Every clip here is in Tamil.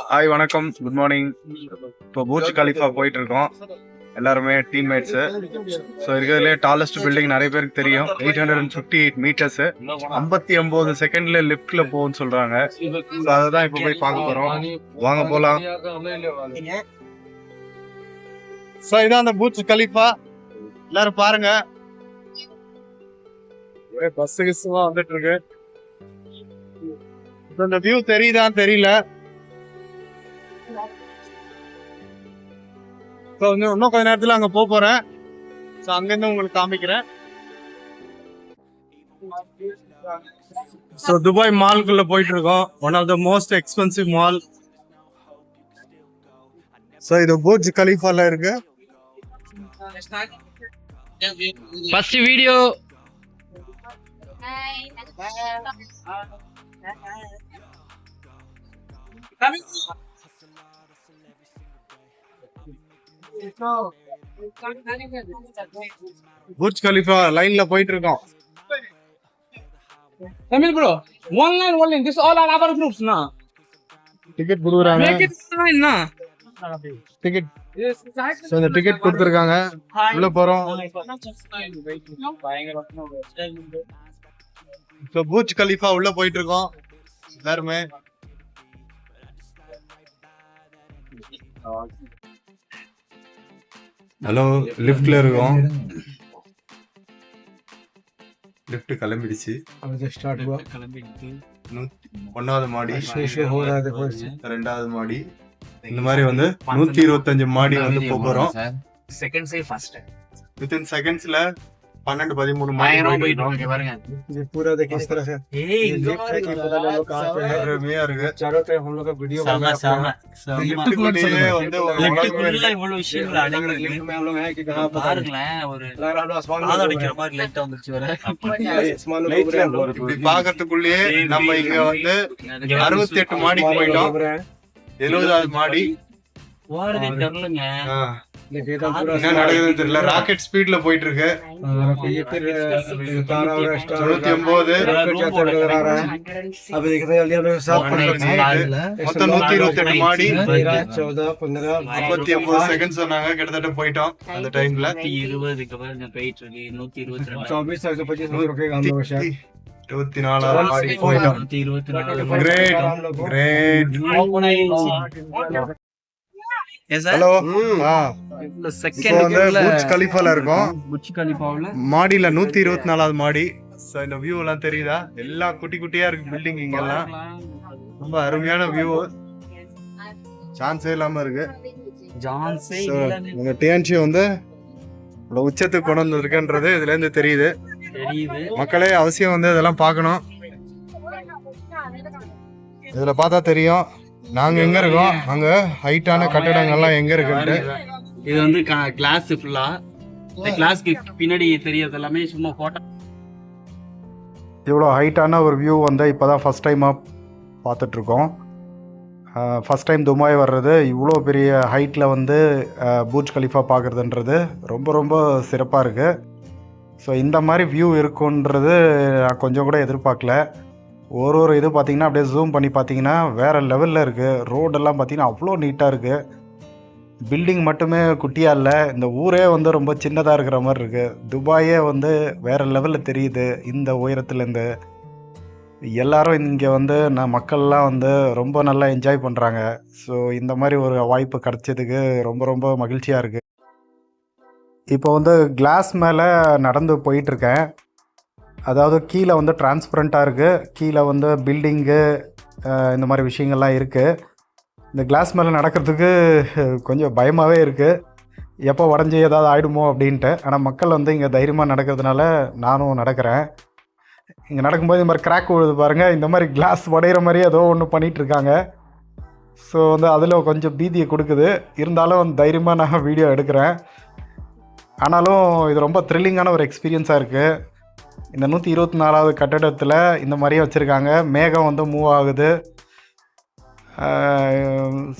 ஹாய் வணக்கம், குட் மார்னிங். இப்போ பூஜ் கலிஃபா போயிட்டு இருக்கோம். எல்லாருமே டீம்மேட்ஸு. ஸோ இருக்கிறதுலே டாலஸ்ட் பில்டிங் நிறைய பேருக்கு தெரியும். 858 மீட்டர்ஸ், 59 செகண்ட்ல லிஃப்ட்ல போகும்னு சொல்றாங்க. ஸோ அதை தான் இப்போ போய் பார்க்க போறோம். வாங்க போலாம். ஸோ இதான் அந்த பூஜ் கலிஃபா. எல்லாரும் பாருங்க, பஸ் கிஸ்மா வந்துட்டு இருக்கு. இந்த வியூ தெரியுதான்னு தெரியல. இன்னும் கொஞ்ச நேரத்துல அங்க போறேன். அங்கிருந்து உங்களுக்கு காமிக்கிறேன். துபாய் மால்குள்ள போயிட்டு இருக்கோம். One of the most expensive mall. இது பூஜ் கலிஃபால இருக்கு. First video. பூஜ் கலிஃபா லைன்ல போயிட்டு இருக்கோம். Tamil bro, one line. This all are our groups na. Ticket குடுக்குறாங்க. Make it line na. Ticket. இந்த டிக்கெட் கொடுத்திருக்காங்க. உள்ள போறோம். பூஜ் கலிஃபா உள்ள போயிட்டு இருக்கோம். எல்லாருமே ஹலோ, லிஃப்ட்ல இருக்கோம். லிஃப்ட் கிளம்பிடுச்சு. ஒன்னாவது மாடி, ரெண்டாவது மாடி, இந்த மாதிரி 125 மாடி போறோம். வித்தின் செகண்ட்ஸ்ல 12-13 மாடி பாருங்க. ये पूरा देखिए इस तरह से अरुமையா இருக்கு. चारों तरफ हम लोग का वीडियो बना है. लिफ्ट कुள்ள இவ்வளவு விஷயங்கள் அடங்கி இருக்கு. लिफ्ट में हम लोग है कि कहां பாருங்களேன், ஒரு ஆள அடிக்கிற மாதிரி லைட் வந்துச்சு வர. இப்படி பாக்கிறதுக்குள்ளே நம்ம இங்க 68 மாடிக்கு போயிட்டோம். 70வது மாடி வாரதே தெரியலங்க. என்ன நடக்குதுன்னு தெரியல. ராக்கெட் ஸ்பீட்ல போயிட்டு இருக்கு. 128 மாடி, 59 செகண்ட் சொன்னாங்க. கிட்டத்தட்ட போயிட்டோம் அந்த டைம்ல. 120 போயிட்டு இருக்கு. 122 24 மாடி போயிட்டோம். 124 ஹலோ, பூஜ் கலிஃபால இருக்கோம். மாடியில 124வது மாடி. இந்த வியூ எல்லாம் தெரியுதா? எல்லாம் குட்டி குட்டியா இருக்கு பில்டிங். இங்க எல்லாம் ரொம்ப அருமையான வியூ. சான்ஸே இல்லாம இருக்கு. டிஎன்சி உச்சத்துக்கு கொண்டு வந்திருக்குன்றது இதுல இருந்து தெரியுது. மக்களே அவசியம் இதெல்லாம் பார்க்கணும். இதுல பார்த்தா தெரியும் நாங்க எங்க இருக்கோம். அங்க ஹைட்டான கட்டடங்கள்லாம் எங்க இருக்குன்னு. இது கிளாஸ் ஃபுல்லா. இந்த கிளாஸ்க்கு பின்னாடி தெரியறது எல்லாமே சும்மா போட்டோ. இவ்வளோ ஹைட்டான ஒரு வியூ இப்போதான் ஃபர்ஸ்ட் டைமாக பார்த்துட்டு இருக்கோம். ஃபர்ஸ்ட் டைம் துபாய் வர்றது, இவ்வளோ பெரிய ஹைட்டில் பூஜ் கலிஃபா பார்க்குறதுன்றது ரொம்ப ரொம்ப சிறப்பாக இருக்குது. ஸோ இந்த மாதிரி வியூ இருக்குன்றது நான் கொஞ்சம் கூட எதிர்பார்க்கல. ஒரு இது பார்த்திங்கன்னா அப்படியே ஜூம் பண்ணி பார்த்தீங்கன்னா வேறு லெவலில் இருக்குது. ரோடெல்லாம் பார்த்திங்கன்னா அவ்வளோ நீட்டாக இருக்குது. பில்டிங் மட்டுமே குட்டியாக இல்லை, இந்த ஊரே ரொம்ப சின்னதாக இருக்கிற மாதிரி இருக்குது. துபாயே வேறு லெவலில் தெரியுது இந்த உயரத்துலேருந்து. எல்லாரும் இங்கே மக்கள்லாம் ரொம்ப நல்லா என்ஜாய் பண்ணுறாங்க. ஸோ இந்த மாதிரி ஒரு வாய்ப்பு கிடச்சதுக்கு ரொம்ப ரொம்ப மகிழ்ச்சியாக இருக்குது. இப்போ கிளாஸ் மேலே நடந்து போயிட்டுருக்கேன். அதாவது கீழே டிரான்ஸ்பரண்ட்டாக இருக்குது. கீழே பில்டிங்கு இந்த மாதிரி விஷயங்கள்லாம் இருக்குது. இந்த கிளாஸ் மேலே நடக்கிறதுக்கு கொஞ்சம் பயமாகவே இருக்குது. எப்போ உடஞ்சி ஏதாவது ஆகிடுமோ அப்படின்ட்டு. ஆனால் மக்கள் இங்கே தைரியமாக நடக்கிறதுனால நானும் நடக்கிறேன். இங்கே நடக்கும்போது இந்த மாதிரி கிராக் விழுது பாருங்கள். இந்த மாதிரி கிளாஸ் உடையிற மாதிரியே ஏதோ ஒன்று பண்ணிகிட்ருக்காங்க. ஸோ அதில் கொஞ்சம் பீதியை கொடுக்குது. இருந்தாலும் தைரியமாக நான் வீடியோ எடுக்கிறேன். ஆனாலும் இது ரொம்ப த்ரில்லிங்கான ஒரு எக்ஸ்பீரியன்ஸாக இருக்குது. இந்த 124வது கட்டடத்தில் இந்த மாதிரியே வச்சுருக்காங்க. மேகம் மூவ் ஆகுது.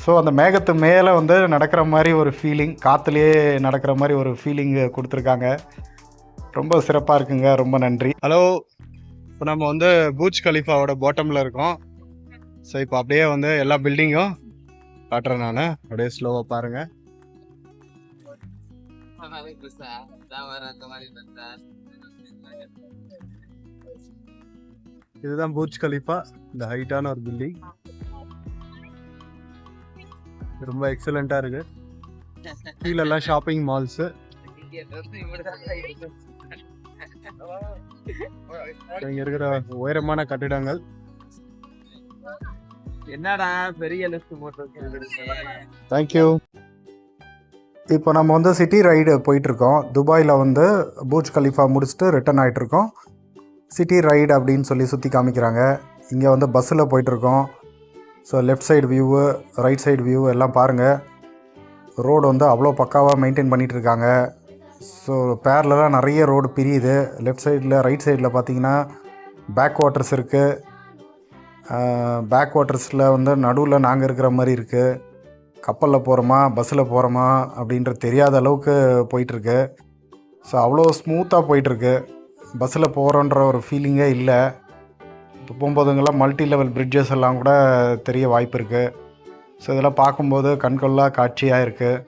ஸோ அந்த மேகத்து மேலே நடக்கிற மாதிரி ஒரு ஃபீலிங், காற்றுலேயே நடக்கிற மாதிரி ஒரு ஃபீலிங்கு கொடுத்துருக்காங்க. ரொம்ப சிறப்பாக இருக்குங்க. ரொம்ப நன்றி. ஹலோ, இப்போ நம்ம பூஜ் கலிஃபாவோட பாட்டமில் இருக்கோம். ஸோ இப்போ அப்படியே எல்லா பில்டிங்கும் காட்டுறேன் நான், அப்படியே ஸ்லோவாக பாருங்க. இதுதான் பூர்ஜ் கலிஃபா, இந்த ஹைட்டான ஒரு பில்டிங். ரொம்ப எக்ஸலண்டா இருக்கு. கீழெல்லாம் ஷாப்பிங் மால்ஸ். இங்க இருக்கிற உயரமான கட்டிடங்கள். என்னடா பெரிய லிஸ்ட் போட்டு. தேங்க்யூ. இப்போ நம்ம வந்து சிட்டி ரைடு போயிட்டுருக்கோம். துபாயில் வந்து பூர்ஜ் கலிஃபா முடிச்சுட்டு ரிட்டர்ன் ஆகிட்டுருக்கோம். சிட்டி ரைடு அப்படின்னு சொல்லி சுற்றி காமிக்கிறாங்க. இங்கே வந்து பஸ்ஸில் போயிட்டுருக்கோம். So left side view, right side view எல்லாம் பாருங்கள். ரோடு வந்து அவ்வளோ பக்காவாக மெயின்டைன் பண்ணிகிட்ருக்காங்க. ஸோ பேரலாக நிறைய ரோடு பிரியுது. லெஃப்ட் சைடில், ரைட் சைடில் பார்த்தீங்கன்னா பேக் வாட்டர்ஸ் இருக்குது. பேக் வாட்டர்ஸில் வந்து நடுவில் நாங்கள் இருக்கிற மாதிரி இருக்குது. கப்பலில் போகிறோமா பஸ்ஸில் போகிறோமா அப்படின்ற தெரியாத அளவுக்கு போயிட்டுருக்கு. ஸோ அவ்வளோ ஸ்மூத்தாக போயிட்டுருக்கு. பஸ்ஸில் போகிறோன்ற ஒரு ஃபீலிங்கே இல்லை. இப்போ போகும்போதுங்கெல்லாம் மல்டி லெவல் பிரிட்ஜஸ் எல்லாம் கூட தெரிய வாய்ப்பு இருக்குது. ஸோ இதெல்லாம் பார்க்கும்போது கண்கொள்ளா காட்சியாக இருக்குது.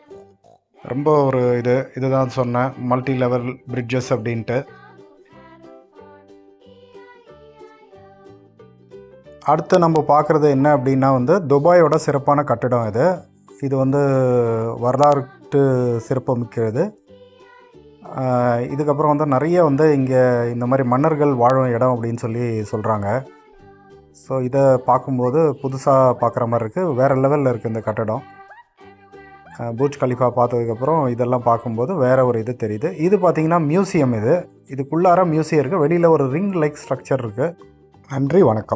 ரொம்ப ஒரு இதுதான் சொன்னேன், மல்டி லெவல் பிரிட்ஜஸ் அப்படின்ட்டு. அடுத்து நம்ம பார்க்குறது என்ன அப்படின்னா வந்து துபாயோட சிறப்பான கட்டிடம் இது. இது வந்து வரலாற்று சிறப்பு மிக்கிறது. இதுக்கப்புறம் வந்து நிறைய வந்து இங்கே இந்த மாதிரி மன்னர்கள் வாழும் இடம் அப்படின்னு சொல்லி சொல்கிறாங்க. ஸோ இதை பார்க்கும்போது புதுசாக பார்க்குற மாதிரி இருக்குது. வேறு லெவலில் இருக்குது இந்த கட்டடம். பூர்ஜ் கலிஃபா பார்த்ததுக்கப்புறம் இதெல்லாம் பார்க்கும்போது வேறு ஒரு இது தெரியுது. இது பார்த்திங்கன்னா மியூசியம். இதுக்குள்ளார மியூசியம் இருக்குது. வெளியில் ஒரு ரிங் லைக் ஸ்ட்ரக்சர் இருக்குது. நன்றி, வணக்கம்.